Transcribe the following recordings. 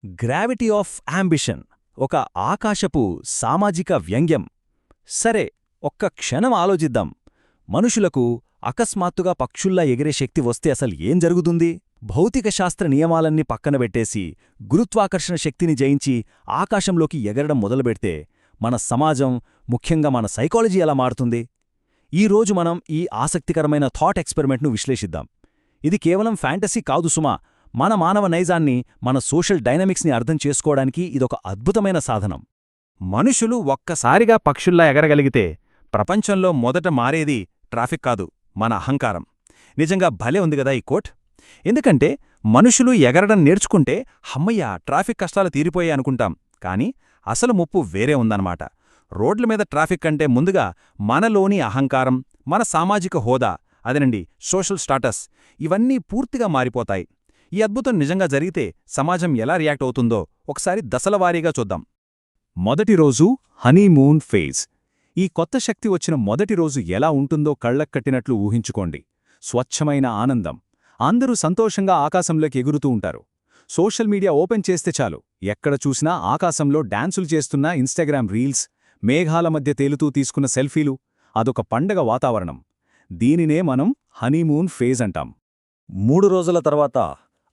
Gravity of ambition ఒక ఆకాశపు సామాజిక వ్యంగ్యం. సరే, ఒక్క క్షణం ఆలోచిద్దాం. మనుషులకు అకస్మాత్తుగా పక్షుల్లా ఎగిరే శక్తి వస్తే అసలు ఏం జరుగుతుంది? భౌతిక శాస్త్ర నియమాలన్నీ పక్కనబెట్టేసి గురుత్వాకర్షణ శక్తిని జయించి ఆకాశంలోకి ఎగరడం మొదలుపెడితే మన సమాజం, ముఖ్యంగా మన సైకాలజీ ఎలా మారుతుంది? ఈరోజు మనం ఈ ఆసక్తికరమైన థాట్ ఎక్స్పెరిమెంట్ను విశ్లేషిద్దాం. ఇది కేవలం ఫ్యాంటసీ కాదు సుమా, మన మానవ నైజాన్ని, మన సోషల్ డైనమిక్స్ని అర్థం చేసుకోవడానికి ఇదొక అద్భుతమైన సాధనం. మనుషులు ఒక్కసారిగా పక్షుల్లా ఎగరగలిగితే ప్రపంచంలో మొదట మారేది ట్రాఫిక్ కాదు, మన అహంకారం. నిజంగా భలే ఉంది గదా ఈ కోట్. ఎందుకంటే మనుషులు ఎగరడం నేర్చుకుంటే హమ్మయ్యా ట్రాఫిక్ కష్టాలు తీరిపోయాయి అనుకుంటాం. కానీ అసలు ముప్పు వేరే ఉందన్నమాట. రోడ్ల మీద ట్రాఫిక్ కంటే ముందుగా మనలోని అహంకారం, మన సామాజిక హోదా, అదేనండి సోషల్ స్టాటస్, ఇవన్నీ పూర్తిగా మారిపోతాయి. ఈ అద్భుతం నిజంగా జరిగితే సమాజం ఎలా రియాక్ట్ అవుతుందో ఒకసారి దశలవారీగా చూద్దాం. మొదటి రోజు హనీమూన్ ఫేజ్. ఈ కొత్త శక్తి వచ్చిన మొదటి రోజు ఎలా ఉంటుందో కళ్లక్కట్టినట్లు ఊహించుకోండి. స్వచ్ఛమైన ఆనందం. అందరూ సంతోషంగా ఆకాశంలోకి ఎగురుతూ ఉంటారు. సోషల్ మీడియా ఓపెన్ చేస్తే చాలు, ఎక్కడ చూసినా ఆకాశంలో డాన్సులు చేస్తున్న ఇన్స్టాగ్రామ్ రీల్స్, మేఘాల మధ్య తేలుతూ తీసుకున్న సెల్ఫీలు. అదొక పండగ వాతావరణం. దీనినే మనం హనీమూన్ ఫేజ్ అంటాం. 3 రోజుల తర్వాత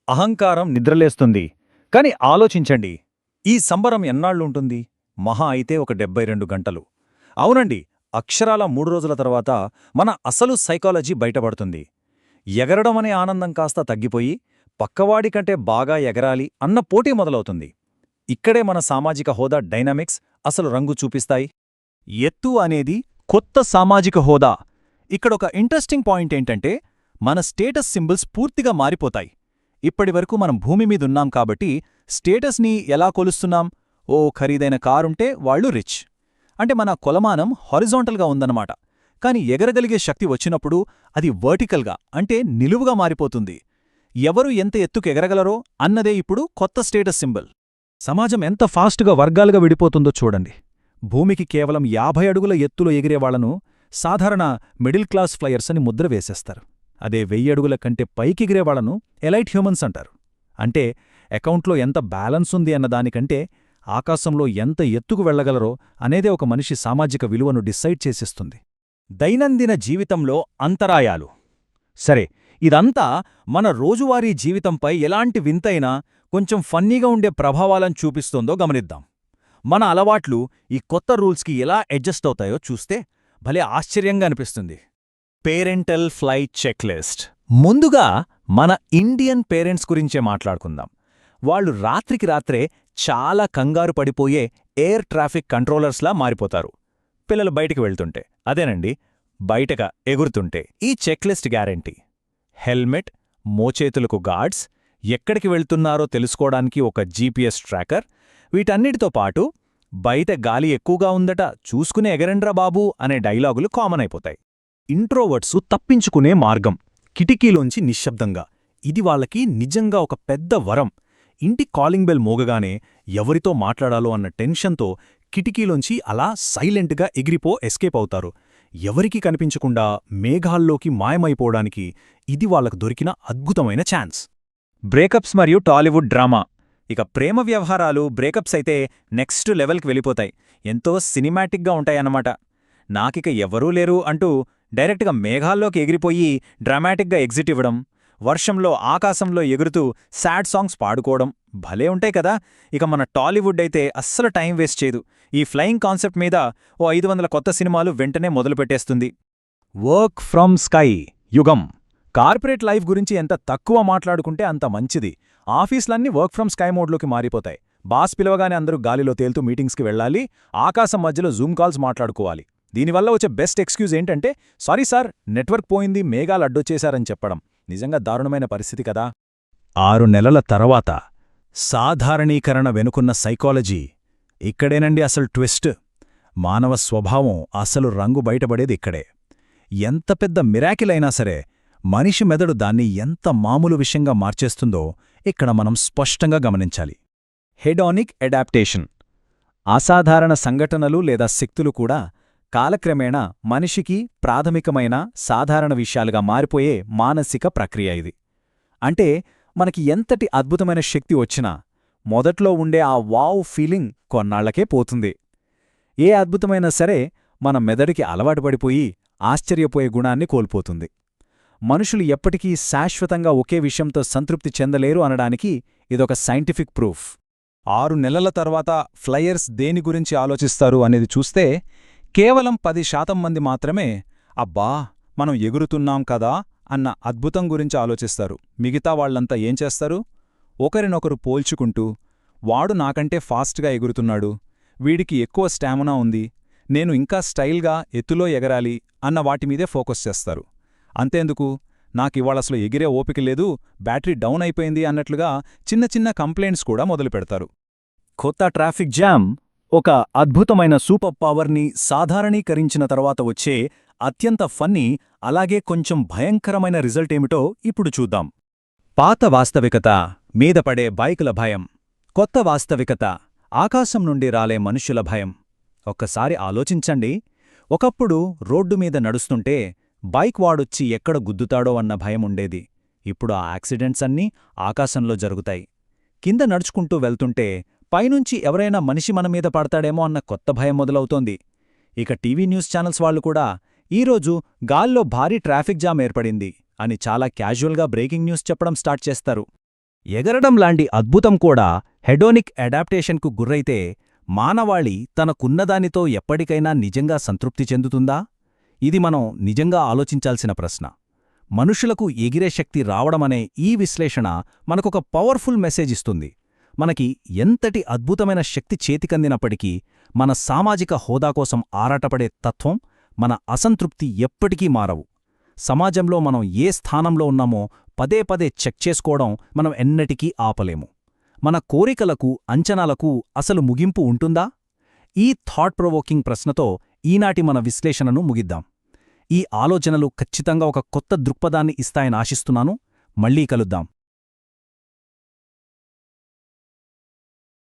అహంకారం నిద్రలేస్తుంది. కాని ఆలోచించండి, ఈ సంబరం ఎన్నాళ్లుంటుంది? మహా అయితే ఒక 72 గంటలు. అవునండి, అక్షరాల 3 రోజుల తర్వాత మన అసలు సైకాలజీ బయటపడుతుంది. ఎగరడం అనే ఆనందం కాస్త తగ్గిపోయి పక్కవాడి కంటే బాగా ఎగరాలి అన్న పోటీ మొదలవుతుంది. ఇక్కడే మన సామాజిక హోదా డైనమిక్స్ అసలు రంగు చూపిస్తాయి. ఎత్తు అనేది కొత్త సామాజిక హోదా. ఇక్కడొక ఇంట్రెస్టింగ్ పాయింట్ ఏంటంటే, మన స్టేటస్ సింబల్స్ పూర్తిగా మారిపోతాయి. ఇప్పటివరకు మనం భూమి మీదున్నాం కాబట్టి స్టేటస్ని ఎలా కొలుస్తున్నాం? ఓ ఖరీదైన కారుంటే వాళ్ళు రిచ్ అంటే మన కొలమానం హారిజాంటల్గా ఉందన్నమాట. కాని ఎగరగలిగే శక్తి వచ్చినప్పుడు అది వర్టికల్గా అంటే నిలువుగా మారిపోతుంది. ఎవరు ఎంత ఎత్తుకు ఎగరగలరో అన్నదే ఇప్పుడు కొత్త స్టేటస్ సింబల్. సమాజం ఎంత ఫాస్టుగా వర్గాలుగా విడిపోతుందో చూడండి. భూమికి కేవలం 50 అడుగుల ఎత్తులో ఎగిరేవాళ్లను సాధారణ మిడిల్ క్లాస్ ఫ్లయర్స్ అని ముద్ర వేసేస్తారు. అదే 1000 అడుగుల కంటే పైకెగిరేవాళ్లను ఎలైట్ హ్యూమన్స్ అంటారు. అంటే అకౌంట్లో ఎంత బ్యాలెన్స్ ఉంది అన్నదానికంటే ఆకాశంలో ఎంత ఎత్తుకు వెళ్లగలరో అనేదే ఒక మనిషి సామాజిక విలువను డిసైడ్ చేసేస్తుంది. దైనందిన జీవితంలో అంతరాయాలు. సరే, ఇదంతా మన రోజువారీ జీవితంపై ఎలాంటి వింతైనా కొంచెం ఫన్నీగా ఉండే ప్రభావాలను చూపిస్తోందో గమనిద్దాం. మన అలవాట్లు ఈ కొత్త రూల్స్కి ఎలా అడ్జస్ట్ అవుతాయో చూస్తే భలే ఆశ్చర్యంగా అనిపిస్తుంది. Parental flight checklist. ముందుగా మన ఇండియన్ పేరెంట్స్ గురించే మాట్లాడుకుందాం. వాళ్ళు రాత్రికి రాత్రే చాలా కంగారు పడిపోయే ఎయిర్ ట్రాఫిక్ కంట్రోలర్స్లా మారిపోతారు. పిల్లలు బయటికి వెళ్తుంటే, అదేనండి బయటగా ఎగురుతుంటే ఈ చెక్లిస్ట్ గ్యారెంటీ. హెల్మెట్, మోచేతులకు గార్డ్స్, ఎక్కడికి వెళ్తున్నారో తెలుసుకోవడానికి ఒక జీపీఎస్ ట్రాకర్, వీటన్నిటితో పాటు బయట గాలి ఎక్కువగా ఉందట చూసుకునే ఎగరండ్రా బాబూ అనే డైలాగులు కామన్ అయిపోతాయి. ఇంట్రోవర్ట్సు తప్పించుకునే మార్గం. కిటికీలోంచి నిశ్శబ్దంగా. ఇది వాళ్ళకి నిజంగా ఒక పెద్ద వరం. ఇంటి కాలింగ్ బెల్ మోగగానే ఎవరితో మాట్లాడాలో అన్న టెన్షన్తో కిటికీలోంచి అలా సైలెంట్గా ఎగిరిపో ఎస్కేప్ అవుతారు. ఎవరికీ కనిపించకుండా మేఘాల్లోకి మాయమైపోవడానికి ఇది వాళ్లకు దొరికిన అద్భుతమైన ఛాన్స్. బ్రేకప్స్ మరియు టాలీవుడ్ డ్రామా. ఇక ప్రేమ వ్యవహారాలు బ్రేకప్స్ అయితే నెక్స్ట్ లెవెల్కి వెళ్ళిపోతాయి. ఎంతో సినిమాటిక్గా ఉంటాయన్నమాట. నాకిక ఎవరూ లేరు అంటూ డైరెక్ట్గా మేఘాల్లోకి ఎగిరిపోయి డ్రామాటిక్గా ఎగ్జిట్ ఇవ్వడం, వర్షంలో ఆకాశంలో ఎగురుతూ సాడ్ సాంగ్స్ పాడుకోవడం భలే ఉంటాయి కదా. ఇక మన టాలీవుడ్ అయితే అస్సలు టైం వేస్ట్ చేయదు. ఈ ఫ్లయింగ్ కాన్సెప్ట్ మీద ఓ 500 కొత్త సినిమాలు వెంటనే మొదలుపెట్టేస్తుంది. వర్క్ ఫ్రమ్ స్కై యుగం. కార్పొరేట్ లైఫ్ గురించి ఎంత తక్కువ మాట్లాడుకుంటే అంత మంచిది. ఆఫీసులన్నీ వర్క్ ఫ్రమ్ స్కై మోడ్లోకి మారిపోతాయి. బాస్ పిలవగానే అందరూ గాలిలో తేలుతూ మీటింగ్స్కి వెళ్ళాలి. ఆకాశం మధ్యలో జూమ్ కాల్స్ మాట్లాడుకోవాలి. దీనివల్ల వచ్చే బెస్ట్ ఎక్స్క్యూజ్ ఏంటంటే, సారీ సార్ నెట్వర్క్ పోయింది, మేఘాలు అడ్డొచ్చేశారని చెప్పడం. నిజంగా దారుణమైన పరిస్థితి కదా. 6 నెలల తర్వాత సాధారణీకరణ వెనుకున్న సైకాలజీ. ఇక్కడేనండి అసలు ట్విస్ట్. మానవ స్వభావం అసలు రంగు బయటపడేది ఇక్కడే. ఎంత పెద్ద మిరాకిలైనా సరే మనిషి మెదడు దాన్ని ఎంత మామూలు విషయంగా మార్చేస్తుందో ఇక్కడ మనం స్పష్టంగా గమనించాలి. Hedonic adaptation. అసాధారణ సంఘటనలు లేదా శక్తులు కూడా కాలక్రమేణా మనిషికి ప్రాథమికమైన సాధారణ విషయాలుగా మారిపోయే మానసిక ప్రక్రియ ఇది. అంటే మనకి ఎంతటి అద్భుతమైన శక్తి వచ్చినా మొదట్లో ఉండే ఆ వావ్ ఫీలింగ్ కొన్నాళ్లకే పోతుంది. ఏ అద్భుతమైనా సరే మన మెదడుకి అలవాటు పడిపోయి ఆశ్చర్యపోయే గుణాన్ని కోల్పోతుంది. మనుషులు ఎప్పటికీ శాశ్వతంగా ఒకే విషయంతో సంతృప్తి చెందలేరు అనడానికి ఇదొక సైంటిఫిక్ ప్రూఫ్. 6 నెలల తర్వాత ఫ్లయర్స్ దేని గురించి ఆలోచిస్తారు అనేది చూస్తే కేవలం 10% మంది మాత్రమే అబ్బా మనం ఎగురుతున్నాం కదా అన్న అద్భుతం గురించి ఆలోచిస్తారు. మిగతా వాళ్లంతా ఏం చేస్తారు? ఒకరినొకరు పోల్చుకుంటూ వాడు నాకంటే ఫాస్ట్గా ఎగురుతున్నాడు, వీడికి ఎక్కువ స్టామినా ఉంది, నేను ఇంకా స్టైల్గా ఎత్తులో ఎగరాలి అన్న వాటిమీదే ఫోకస్ చేస్తారు. అంతేందుకు, నాకివాళసలు ఎగిరే ఓపిక లేదు, బ్యాటరీ డౌన్ అయిపోయింది అన్నట్లుగా చిన్న చిన్న కంప్లైంట్స్ కూడా మొదలుపెడతారు. కొత్త ట్రాఫిక్ జామ్ ఒక అద్భుతమైన సూపర్ పవర్ని సాధారణీకరించిన తర్వాత వచ్చే అత్యంత ఫన్నీ అలాగే కొంచెం భయంకరమైన రిజల్ట్ ఏమిటో ఇప్పుడు చూద్దాం. పాత వాస్తవికత మీద పడే బైకుల భయం, కొత్త వాస్తవికత ఆకాశం నుండి రాలే మనుష్యుల భయం. ఒక్కసారి ఆలోచించండి, ఒకప్పుడు రోడ్డు మీద నడుస్తుంటే బైక్ వాడొచ్చి ఎక్కడ గుద్దుతాడో అన్న భయముండేది. ఇప్పుడు ఆ యాక్సిడెంట్స్ అన్నీ ఆకాశంలో జరుగుతాయి. కింద నడుచుకుంటూ వెళ్తుంటే పైనుంచి ఎవరైనా మనిషి మనమీద పడతాడేమో అన్న కొత్త భయం మొదలవుతోంది. ఇక టీవీ న్యూస్ ఛానల్స్ వాళ్లు కూడా ఈరోజు గాల్లో భారీ ట్రాఫిక్ జామ్ ఏర్పడింది అని చాలా క్యాజువల్గా బ్రేకింగ్ న్యూస్ చెప్పడం స్టార్ట్ చేస్తారు. ఎగరడం లాంటి అద్భుతం కూడా హెడోనిక్ అడాప్టేషన్కు గుర్రైతే మానవాళి తనకున్నదానితో ఎప్పటికైనా నిజంగా సంతృప్తి చెందుతుందా? ఇది మనం నిజంగా ఆలోచించాల్సిన ప్రశ్న. మనుషులకు ఎగిరే శక్తి రావడమనే ఈ విశ్లేషణ మనకొక పవర్ఫుల్ మెసేజ్ ఇస్తుంది. మనకి ఎంతటి అద్భుతమైన శక్తి చేతికందినప్పటికీ మన సామాజిక హోదా కోసం ఆరాటపడే తత్వం, మన అసంతృప్తి ఎప్పటికీ మారవు. సమాజంలో మనం ఏ స్థానంలో ఉన్నామో పదే పదే చెక్ చేసుకోవడం మనం ఎన్నటికీ ఆపలేము. మన కోరికలకు, అంచనాలకు అసలు ముగింపు ఉంటుందా? ఈ థాట్ ప్రొవోకింగ్ ప్రశ్నతో ఈనాటి మన విశ్లేషణను ముగిద్దాం. ఈ ఆలోచనలు ఖచ్చితంగా ఒక కొత్త దృక్పథాన్ని ఇస్తాయని ఆశిస్తున్నాను. మళ్ళీ కలుద్దాం.